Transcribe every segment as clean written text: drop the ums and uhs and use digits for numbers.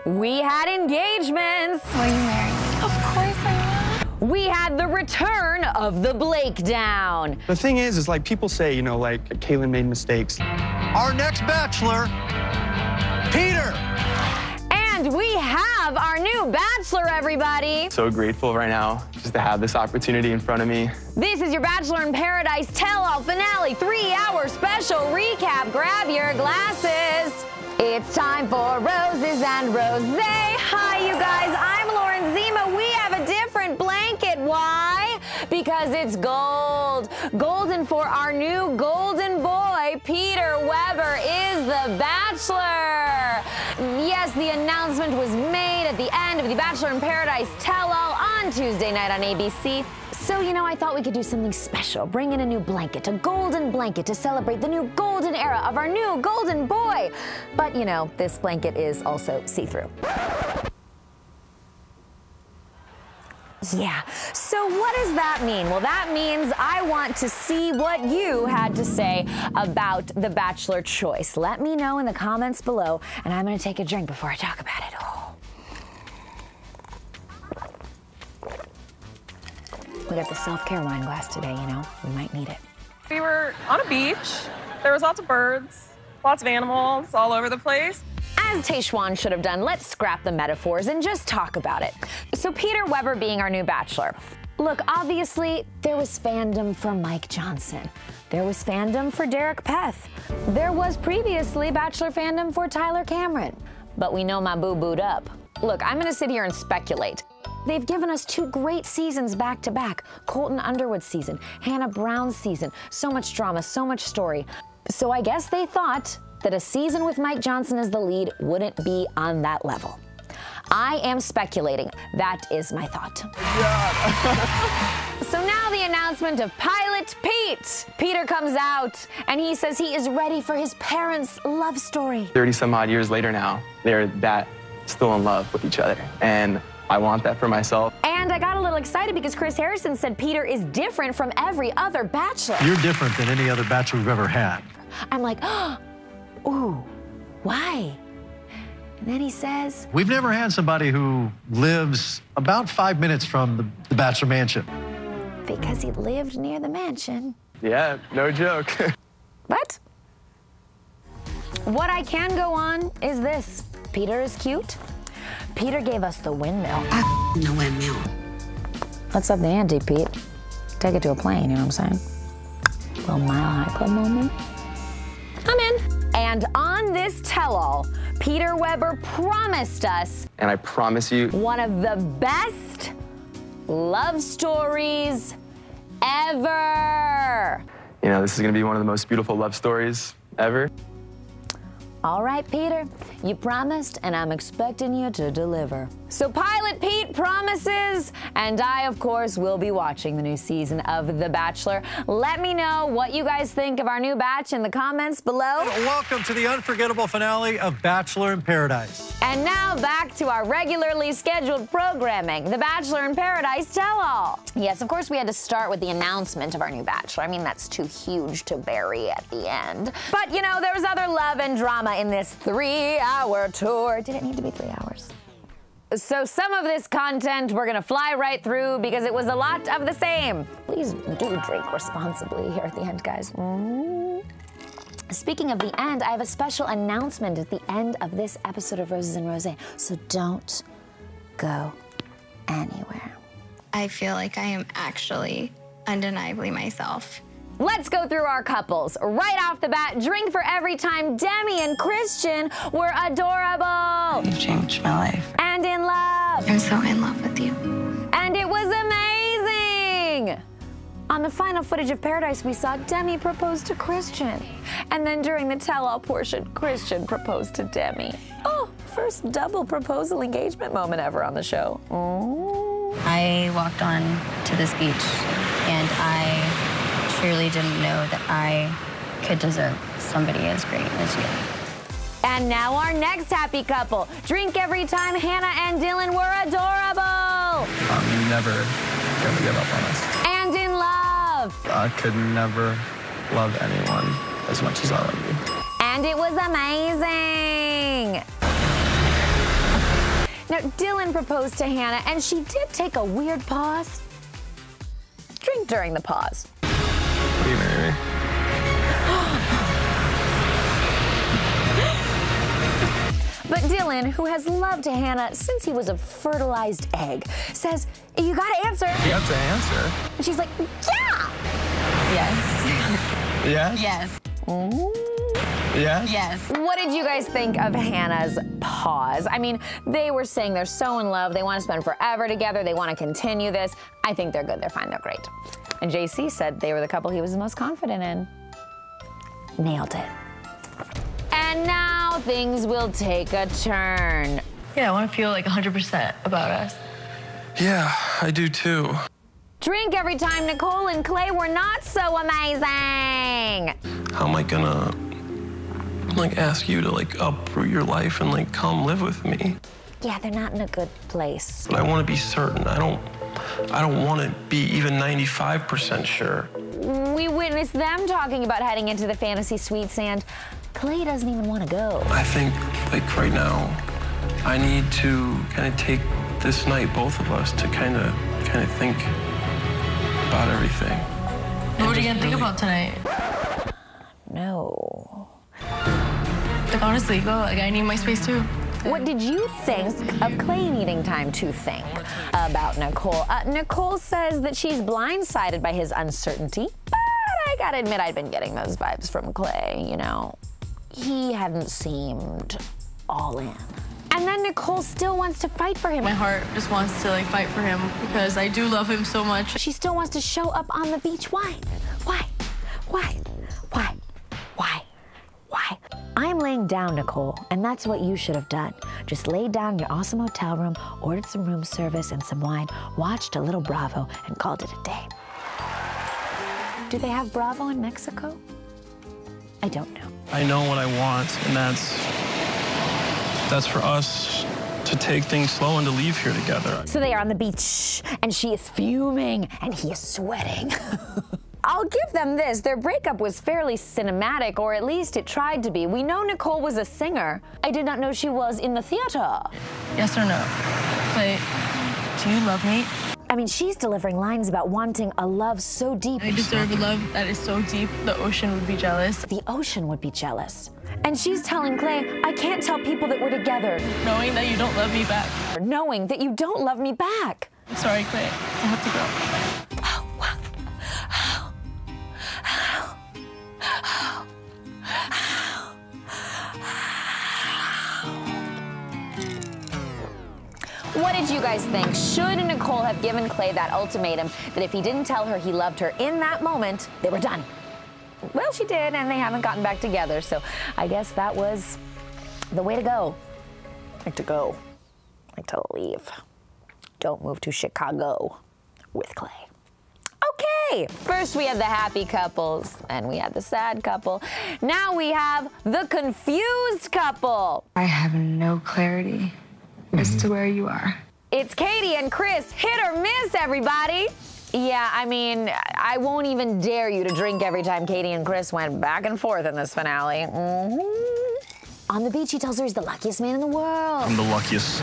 We had engagements. Will you marry me? Of course I will. We had the return of the Blake down. The thing is like people say, you know, like Kaylin made mistakes. Our next Bachelor, Peter. And we have our new Bachelor, everybody. So grateful right now just to have this opportunity in front of me. This is your Bachelor in Paradise tell-all finale 3-hour special recap. Grab your glasses. It's time for Roses and Rosé. Hi, you guys. I'm Lauren Zima. We have a different blanket. Why? Because it's gold. Golden for our new golden boy. Peter Weber is the Bachelor. Yes, the announcement was made at the end of the Bachelor in Paradise tell-all on Tuesday night on ABC. So, you know, I thought we could do something special. Bring in a new blanket, a golden blanket to celebrate the new golden era of our new golden boy. But, you know, this blanket is also see-through. Yeah, so what does that mean? Well, that means I want to see what you had to say about the Bachelor choice. Let me know in the comments below, and I'm gonna take a drink before I talk about it. Oh. We got the self-care wine glass today, you know? We might need it. We were on a beach. There was lots of birds, lots of animals all over the place. As Tayshawn should have done, let's scrap the metaphors and just talk about it. So Peter Weber being our new Bachelor. Look, obviously, there was fandom for Mike Johnson. There was fandom for Derek Peth. There was previously Bachelor fandom for Tyler Cameron. But we know my boo-booed up. Look, I'm gonna sit here and speculate. They've given us 2 great seasons back-to-back. Colton Underwood's season, Hannah Brown's season. So much drama, so much story. So I guess they thought that a season with Mike Johnson as the lead wouldn't be on that level. I am speculating. That is my thought. So now the announcement of Pilot Pete. Peter comes out and he says he is ready for his parents' love story. 30 some odd years later now, they're that still in love with each other. And I want that for myself. And I got a little excited because Chris Harrison said Peter is different from every other Bachelor. You're different than any other Bachelor we've ever had. I'm like, oh, ooh, why? And then he says, We've never had somebody who lives about 5 minutes from the Bachelor mansion. because he lived near the mansion. Yeah, no joke. What? What I can go on is this. Peter is cute. Peter gave us the windmill. The windmill. Let's up the ante, Pete. Take it to a plane, you know what I'm saying? Little Mile High Club moment. I'm in. And on this tell-all, Peter Weber promised us, And I promise you, one of the best love stories ever. you know, this is gonna be one of the most beautiful love stories ever. All right, Peter, you promised, and I'm expecting you to deliver. So Pilot Pete promises, and I, of course, will be watching the new season of The Bachelor. Let me know what you guys think of our new batch in the comments below. Welcome to the unforgettable finale of Bachelor in Paradise. And now back to our regularly scheduled programming, The Bachelor in Paradise Tell-All. Yes, of course, we had to start with the announcement of our new Bachelor. I mean, that's too huge to bury at the end. But, you know, there was other love and drama in this 3-hour tour. Did it need to be 3 hours? So some of this content we're gonna fly right through because it was a lot of the same. Please do drink responsibly here at the end, guys. Speaking of the end, I have a special announcement at the end of this episode of Roses and Rosé, so don't go anywhere. I feel like I am actually undeniably myself. Let's go through our couples. Right off the bat, drink for every time Demi and Christian were adorable. You've changed my life. And in love. I'm so in love with you. And it was amazing. On the final footage of Paradise, we saw Demi propose to Christian. And then during the tell-all portion, Christian proposed to Demi. Oh, first double proposal engagement moment ever on the show. I walked on to this beach and I truly didn't know that I could deserve somebody as great as you. And now our next happy couple. Drink every time Hannah and Dylan were adorable. You never gonna give up on us. And in love. I could never love anyone as much as I love you. And it was amazing. Dylan proposed to Hannah, and she did take a weird pause. Drink during the pause. Will you marry me? But Dylan, who has loved Hannah since he was a fertilized egg, says, you gotta answer. You have to answer. And she's like, yeah! Yes. Yes? Yes. Yes? Yes. What did you guys think of Hannah's pause? I mean, they were saying they're so in love, they want to spend forever together, they want to continue this. I think they're good, they're fine, they're great. And JC said they were the couple he was the most confident in. Nailed it. And now things will take a turn. Yeah, I want to feel like 100% about us. Yeah, I do too. Drink every time Nicole and Clay were not so amazing. How am I gonna, like, ask you to, like, uproot your life and, like, come live with me? Yeah, they're not in a good place. But I want to be certain. I don't want to be even 95% sure. We witnessed them talking about heading into the fantasy suites, and Clay doesn't even want to go. I think, like, right now, I need to kind of take this night, both of us, to kind of think about everything. What are you gonna think about tonight? No. Like, honestly, go. Like, I need my space too. What did you think of Clay needing time to think about Nicole? Nicole says that she's blindsided by his uncertainty, but I gotta admit I'd been getting those vibes from Clay, you know. He hadn't seemed all in. And then Nicole still wants to fight for him. My heart just wants to, like, fight for him because I do love him so much. She still wants to show up on the beach. Why? Why? Why? Why? Why? Why? I'm laying down, Nicole, and that's what you should have done. Just laid down in your awesome hotel room, ordered some room service and some wine, watched a little Bravo, and called it a day. Do they have Bravo in Mexico? I don't know. I know what I want, and that's for us to take things slow and to leave here together. So they are on the beach, and she is fuming, and he is sweating. I'll give them this. Their breakup was fairly cinematic, or at least it tried to be. We know Nicole was a singer. I did not know she was in the theater. Yes or no? But do you love me? I mean, she's delivering lines about wanting a love so deep. I deserve a love that is so deep, the ocean would be jealous. The ocean would be jealous. And she's telling Clay, I can't tell people that we're together. Knowing that you don't love me back. Knowing that you don't love me back. I'm sorry, Clay. I have to go. What did you guys think? Should Nicole have given Clay that ultimatum that if he didn't tell her he loved her in that moment, they were done? Well, she did, and they haven't gotten back together, so I guess that was the way to go. Like to go. Like to leave. Don't move to Chicago with Clay. Okay, first we had the happy couples, and we had the sad couple. Now we have the confused couple. I have no clarity as to where you are. It's Katie and Chris, hit or miss, everybody. Yeah, I mean, I won't even dare you to drink every time Katie and Chris went back and forth in this finale. On the beach, he tells her he's the luckiest man in the world. I'm the luckiest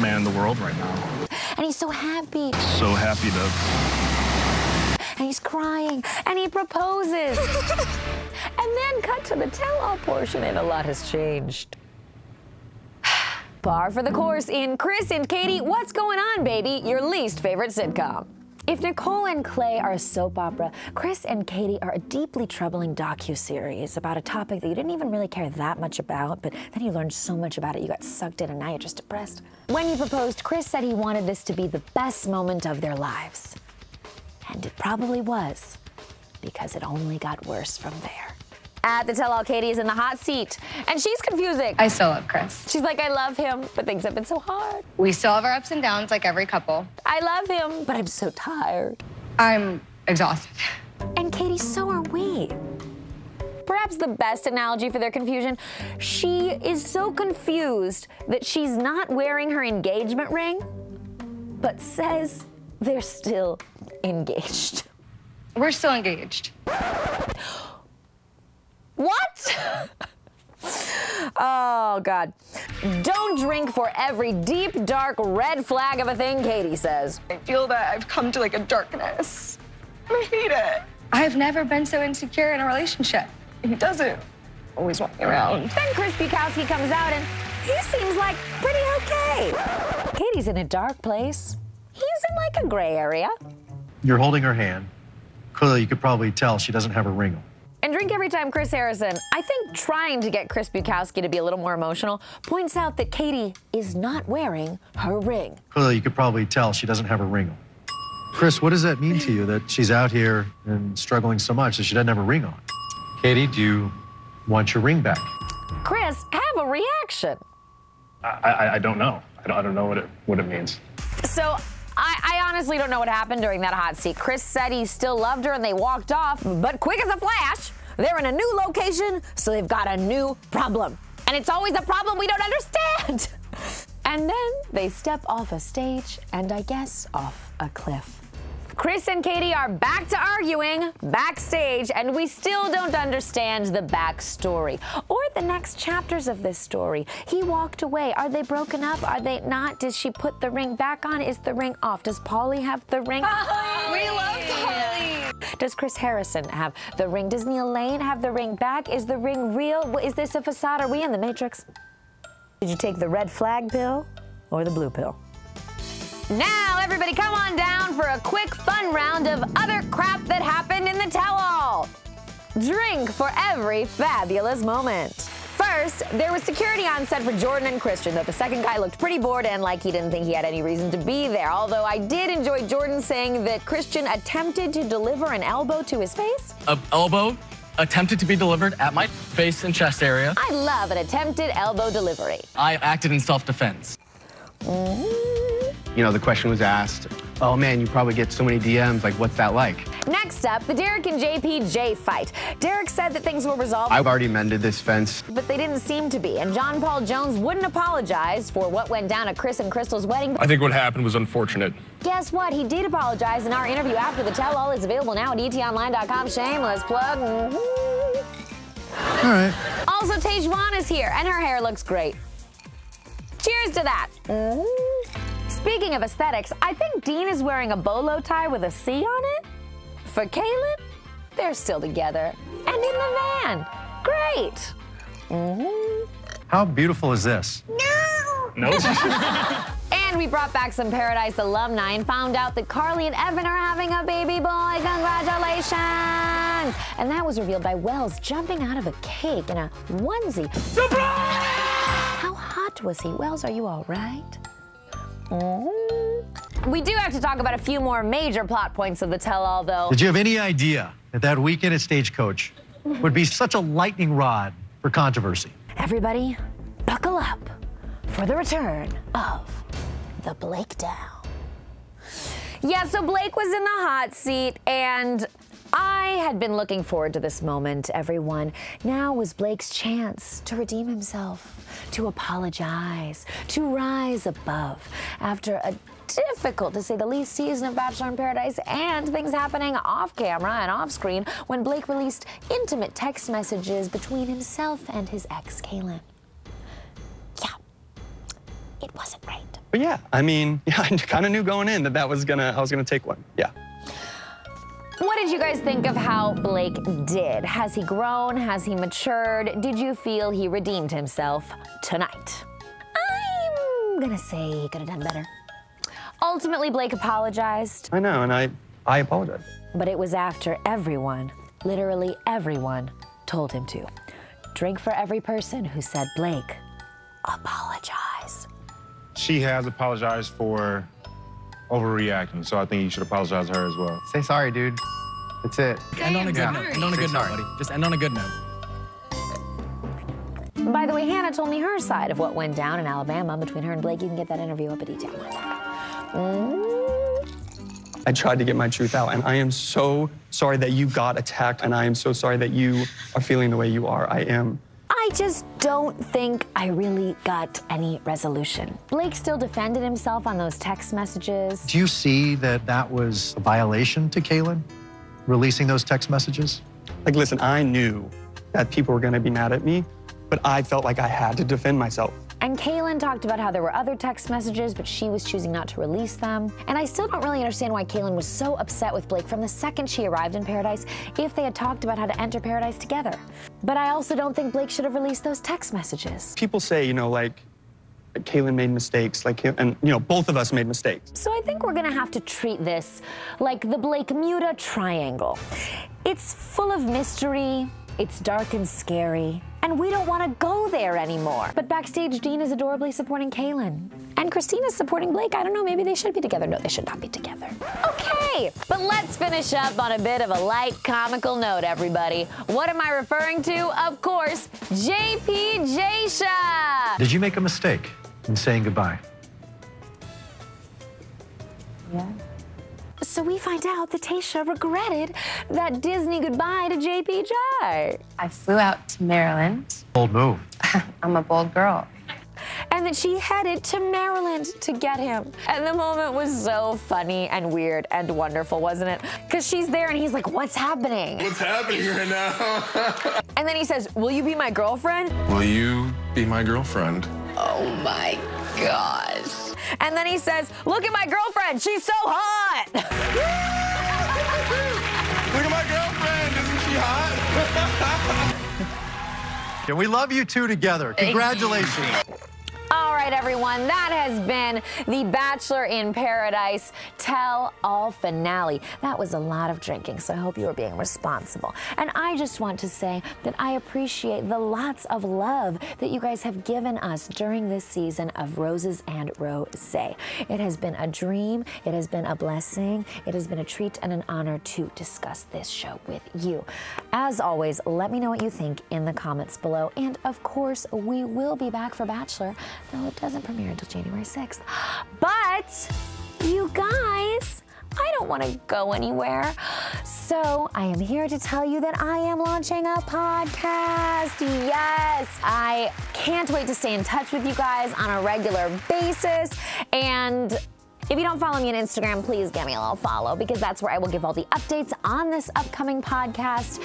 man in the world right now. And he's so happy. So happy to... And he's crying, and he proposes. And then cut to the tell-all portion, and a lot has changed. Par for the course in Chris and Katie, What's Going On, Baby? Your least favorite sitcom. If Nicole and Clay are a soap opera, Chris and Katie are a deeply troubling docuseries about a topic that you didn't even really care that much about, but then you learned so much about it, you got sucked in, and now you're just depressed. When he proposed, Chris said he wanted this to be the best moment of their lives. And it probably was, because it only got worse from there. At the tell-all, Katie is in the hot seat, and she's confusing. I still love Chris. She's like, I love him, but things have been so hard. We still have our ups and downs like every couple. I love him, but I'm so tired. I'm exhausted. And Katie, so are we. Perhaps the best analogy for their confusion, she is so confused that she's not wearing her engagement ring, but says they're still engaged. We're still engaged. What? Oh, God. Don't drink for every deep, dark red flag of a thing, Katie says. I feel that I've come to like a darkness. I hate it. I've never been so insecure in a relationship. He doesn't always want me around. Then Chris Bukowski comes out and he seems like pretty okay. Katie's in a dark place. He's in like a gray area. You're holding her hand. Clearly, you could probably tell she doesn't have a ring on. And Drink Every Time Chris Harrison, I think trying to get Chris Bukowski to be a little more emotional, points out that Katie is not wearing her ring. Clearly, you could probably tell she doesn't have a ring on. Chris, what does that mean to you that she's out here and struggling so much that she doesn't have a ring on? Katie, do you want your ring back? Chris, have a reaction. I don't know. I don't know what it means. So I honestly don't know what happened during that hot seat. Chris said he still loved her and they walked off, but quick as a flash, they're in a new location, so they've got a new problem. And it's always a problem we don't understand. And then they step off a stage and I guess off a cliff. Chris and Katie are back to arguing backstage, and we still don't understand the backstory or the next chapters of this story. He walked away. Are they broken up? Are they not? Did she put the ring back on? Is the ring off? Does Pauly have the ring? We love Pauly. Does Chris Harrison have the ring? Does Neil Lane have the ring back? Is the ring real? Is this a facade? Are we in the Matrix? Did you take the red flag pill or the blue pill? Now, everybody come on down for a quick fun round of other crap that happened in the tell-all. Drink for every fabulous moment. First, there was security on set for Jordan and Christian, though the second guy looked pretty bored and like he didn't think he had any reason to be there. Although I did enjoy Jordan saying that Christian attempted to deliver an elbow to his face. An elbow attempted to be delivered at my face and chest area. I love an attempted elbow delivery. I acted in self-defense. You know, the question was asked, oh man, you probably get so many DMs, like what's that like? Next up, the Derek and JPJ fight. Derek said that things were resolved. I've already mended this fence. But they didn't seem to be, and John Paul Jones wouldn't apologize for what went down at Chris and Crystal's wedding. I think what happened was unfortunate. Guess what? He did apologize, and our interview after the tell-all is available now at ETonline.com. Shameless plug. All right. Also, Tejwan is here, and her hair looks great. Cheers to that. Speaking of aesthetics, I think Dean is wearing a bolo tie with a C on it. For Caleb, they're still together. And in the van. Great. How beautiful is this? No. And we brought back some Paradise alumni and found out that Carly and Evan are having a baby boy. Congratulations! And that was revealed by Wells jumping out of a cake in a onesie. Surprise! How hot was he? Wells, are you all right? We do have to talk about a few more major plot points of the tell-all, though. Did you have any idea that that weekend at Stagecoach would be such a lightning rod for controversy? Everybody, buckle up for the return of the Blake Down. Yeah, so Blake was in the hot seat, and I had been looking forward to this moment, everyone. Now was Blake's chance to redeem himself, to apologize, to rise above after a difficult, to say the least, season of Bachelor in Paradise and things happening off camera and off screen when Blake released intimate text messages between himself and his ex, Kaylin. Yeah, it wasn't right. But yeah, I mean, yeah, I kind of knew going in that I was gonna take one. Yeah. What did you guys think of how Blake did? Has he grown? Has he matured? Did you feel he redeemed himself tonight? I'm gonna say he could have done better. Ultimately, Blake apologized. I know, and I apologize. But it was after everyone, literally everyone, told him to. Drink for every person who said, Blake, apologize. She has apologized for overreacting, so I think you should apologize to her as well. Say sorry, dude. That's it. End on a good note. End on a good note, buddy. Just end on a good note. By the way, Hannah told me her side of what went down in Alabama between her and Blake. You can get that interview up at ETonline. I tried to get my truth out, and I am so sorry that you got attacked, and I am so sorry that you are feeling the way you are. I just don't think I really got any resolution. Blake still defended himself on those text messages. Do you see that that was a violation to Kaylin, releasing those text messages? Like, listen, I knew that people were gonna be mad at me, but I felt like I had to defend myself. And Kaylin talked about how there were other text messages, but she was choosing not to release them. And I still don't really understand why Kaylin was so upset with Blake from the second she arrived in Paradise if they had talked about how to enter Paradise together. But I also don't think Blake should have released those text messages. People say, you know, like, Kaylin made mistakes, and, you know, both of us made mistakes. So I think we're gonna have to treat this like the Blake-Muta triangle. It's full of mystery, it's dark and scary, and we don't want to go there anymore. But backstage, Dean is adorably supporting Kaylin. And Christina's supporting Blake. I don't know, maybe they should be together. No, they should not be together. Okay, but let's finish up on a bit of a light comical note, everybody. What am I referring to? Of course, JP Jaysha. Did you make a mistake in saying goodbye? Yeah. So we find out that Tayshia regretted that Disney goodbye to JPJ. I flew out to Maryland. Bold move. I'm a bold girl. And that she headed to Maryland to get him. And the moment was so funny and weird and wonderful, wasn't it? Because she's there and he's like, what's happening? What's happening right now? And then he says, will you be my girlfriend? Will you be my girlfriend? Oh my gosh. And then he says, look at my girlfriend, she's so hot. Look at my girlfriend, isn't she hot? Yeah, we love you two together. Congratulations. All right, everyone, that has been the Bachelor in Paradise tell-all finale. That was a lot of drinking, so I hope you were being responsible. And I just want to say that I appreciate the lots of love that you guys have given us during this season of Roses and Rosé. It has been a dream, it has been a blessing, it has been a treat and an honor to discuss this show with you. As always, let me know what you think in the comments below. And of course, we will be back for Bachelor, though it doesn't premiere until January 6th. But you guys, I don't want to go anywhere. So I am here to tell you that I am launching a podcast. Yes, I can't wait to stay in touch with you guys on a regular basis. And if you don't follow me on Instagram, please give me a little follow, because that's where I will give all the updates on this upcoming podcast.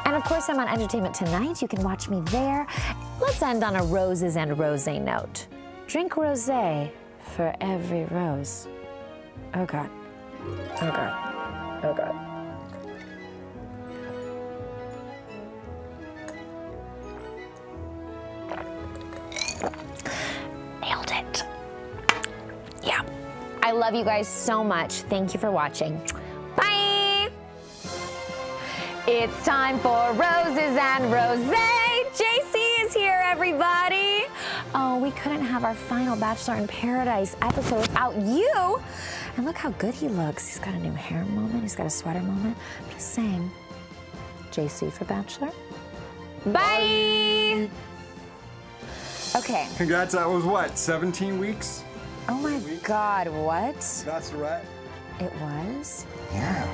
And of course, I'm on Entertainment Tonight. You can watch me there. Let's end on a Roses and Rosé note. Drink rosé for every rose. Oh God. Oh God. Oh God. Nailed it. Yeah. I love you guys so much. Thank you for watching. Bye. It's time for Roses and Rosé. JC is here, everybody. Oh, we couldn't have our final Bachelor in Paradise episode without you. And look how good he looks. He's got a new hair moment. He's got a sweater moment. I'm just saying. JC for Bachelor. Bye. Okay. Congrats, that was what, 17 weeks? Oh my God, what? Bachelorette. It was? Yeah.